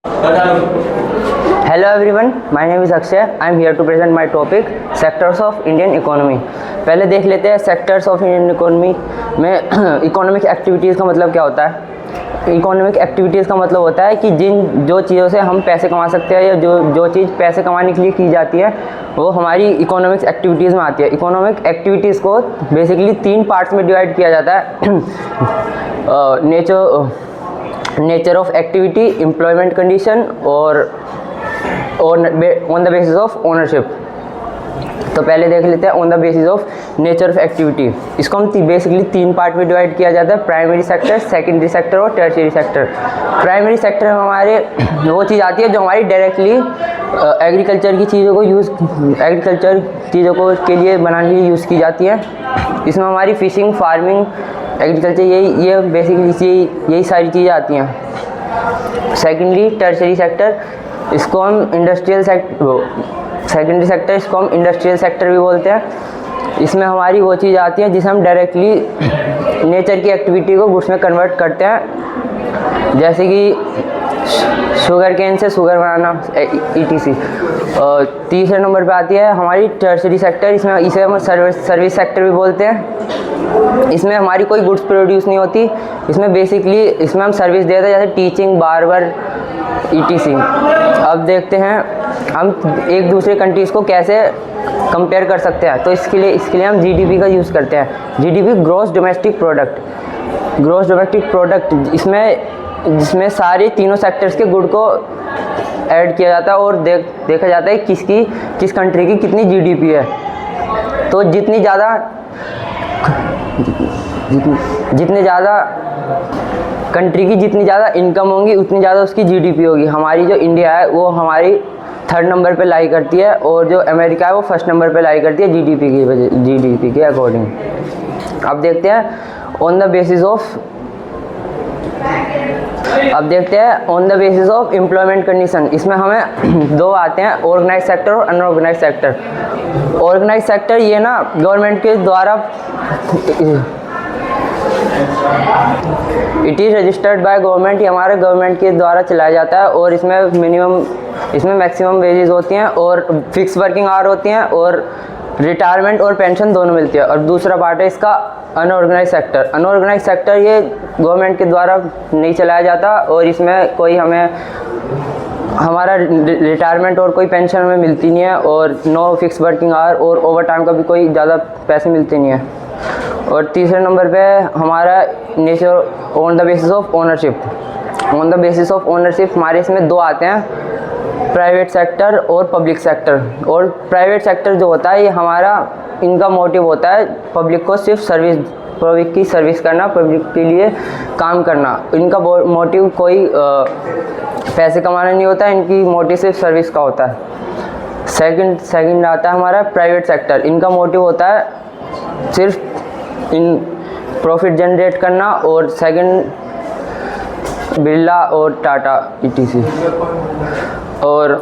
Hello everyone, my name is Akshay. I am here to present my topic sectors of Indian economy. पहले देख लेते हैं sectors of Indian economy में economic activities का मतलब क्या होता है। इकोनॉमिक एक्टिविटीज़ का मतलब होता है कि जो चीज़ों से हम पैसे कमा सकते हैं या जो चीज़ पैसे कमाने के लिए की जाती है वो हमारी इकोनॉमिक्स एक्टिविटीज़ में आती है। इकोनॉमिक एक्टिविटीज़ को बेसिकली 3 पार्ट्स में डिवाइड किया जाता है। Nature of activity, employment condition और on the basis of ownership. तो पहले देख लेते हैं on the basis of nature of activity. इसको हम बेसिकली 3 पार्ट में डिवाइड किया जाता है, प्राइमरी सेक्टर, सेकेंडरी सेक्टर और टर्शियरी सेक्टर। प्राइमरी सेक्टर में हमारे वो चीज़ आती है जो हमारी डायरेक्टली एग्रीकल्चर की चीज़ों को एग्रीकल्चर चीज़ों को के लिए बनाने के लिए यूज़ की जाती है। इसमें हमारी फिशिंग, फार्मिंग, एग्रीकल्चर ये बेसिकली यही सारी चीज़ें आती हैं। सेकेंडरी टर्शियरी सेक्टर, इसको हम इंडस्ट्रियल सेकेंडरी सेक्टर इसको हम इंडस्ट्रियल सेक्टर भी बोलते हैं। इसमें हमारी वो चीज़ आती है जिसे हम डायरेक्टली नेचर की एक्टिविटी को गुड्स में कन्वर्ट करते हैं, जैसे कि शुगर केन से शुगर बनाना ETC। तीसरे नंबर पे आती है हमारी टर्शियरी सेक्टर। इसे हम सर्विस सेक्टर भी बोलते हैं। इसमें हमारी कोई गुड्स प्रोड्यूस नहीं होती, इसमें हम सर्विस देते हैं, जैसे टीचिंग, बार्बर ETC। अब देखते हैं हम एक दूसरे कंट्रीज़ को कैसे कंपेयर कर सकते हैं। तो इसके लिए हम GDP का यूज़ करते हैं। GDP ग्रॉस डोमेस्टिक प्रोडक्ट जिसमें सारे तीनों सेक्टर्स के गुड को ऐड किया जाता है और देखा जाता है किस कंट्री की कितनी GDP है। तो जितनी ज़्यादा कंट्री की जितनी ज़्यादा इनकम होगी उतनी ज़्यादा उसकी GDP होगी। हमारी जो इंडिया है वो हमारी 3rd नंबर पे लाई करती है और जो अमेरिका है वो 1st नंबर पे लाई करती है GDP के अकॉर्डिंग। अब देखते हैं on the basis of employment condition. इसमें हमें 2 आते हैं, ऑर्गेनाइज सेक्टर और अनऑर्गेनाइज सेक्टर। ऑर्गेनाइज सेक्टर ये ना गवर्नमेंट के द्वारा it is registered by government, ये हमारे गवर्नमेंट के द्वारा चलाया जाता है और इसमें मैक्सिमम वेजेस होती हैं और फिक्स वर्किंग आवर होती हैं और रिटायरमेंट और पेंशन दोनों मिलती है। और दूसरा पार्ट है इसका अनऑर्गेनाइज सेक्टर। अनऑर्गेनाइज सेक्टर ये गवर्नमेंट के द्वारा नहीं चलाया जाता और इसमें कोई हमारा रिटायरमेंट और कोई पेंशन हमें मिलती नहीं है और नो फिक्स वर्किंग आवर और ओवर टाइम का भी कोई ज़्यादा पैसे मिलते नहीं है। और तीसरे नंबर पे हमारा nature on the basis of ownership. On the basis of ownership हमारे इसमें 2 आते हैं, प्राइवेट सेक्टर और पब्लिक सेक्टर। और प्राइवेट सेक्टर जो होता है ये इनका मोटिव होता है पब्लिक की सर्विस करना, पब्लिक के लिए काम करना। इनका मोटिव कोई पैसे कमाना नहीं होता, इनकी मोटिव सिर्फ सर्विस का होता है। सेकंड आता है हमारा प्राइवेट सेक्टर। इनका मोटिव होता है सिर्फ प्रॉफिट जनरेट करना और सेकंड बिरला और टाटा ETC और